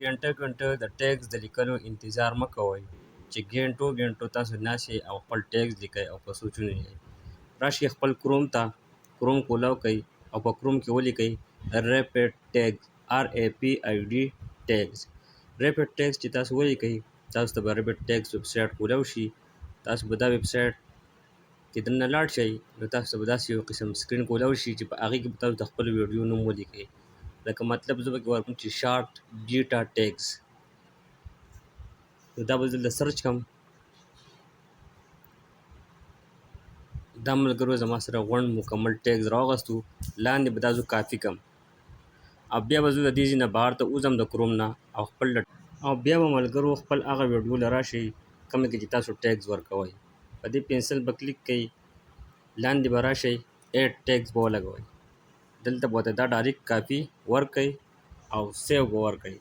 ګنټه د ټیکس د لیکلو انتظار مه کوئ چې ګڼټو تاسو ناستې او خپل ټیکس لیکئ او په سوچونو یې. راشئ خپل کروم ته، کروم کولاو کئ او په کروم کې ولیکئ ریپډ ټیکس RAPID ټیکس. ریپډ ټیکس چې تاسو ولیکئ تاسو ته به ریپډ ټیکس ویب سایټ کولاو شي. تاسو به دا ویب سایټ کې دننه لاړ شئ نو تاسو ته به داسې یو قسم سکرین کولاو شي چې په هغې کې به تاسو د خپل ویډیو نوم ولیکئ. لکه مطلب زه پکې ورکوم چې شارټ بیټا ټیکس. نو دا به دلته سرچ کړم. دا ملګرو زما سره غونډ مکمل ټیکس راواغستو. لاندې به دا زه کاپي کړم او بیا به زه د دې ځای نه بهر ته وځم د کروم نه او بیا به ملګرو خپل هغه ویډیو له راشئ کومه کې چې تاسو ټیکس ورکوئ. په دې پنسل به کلیک کئ، لاندې به راشئ ایډ ټیکس به ولګوئ. دلته به ورته دا ډایرکټ کاپي ورکئ او سیو به ورکئ.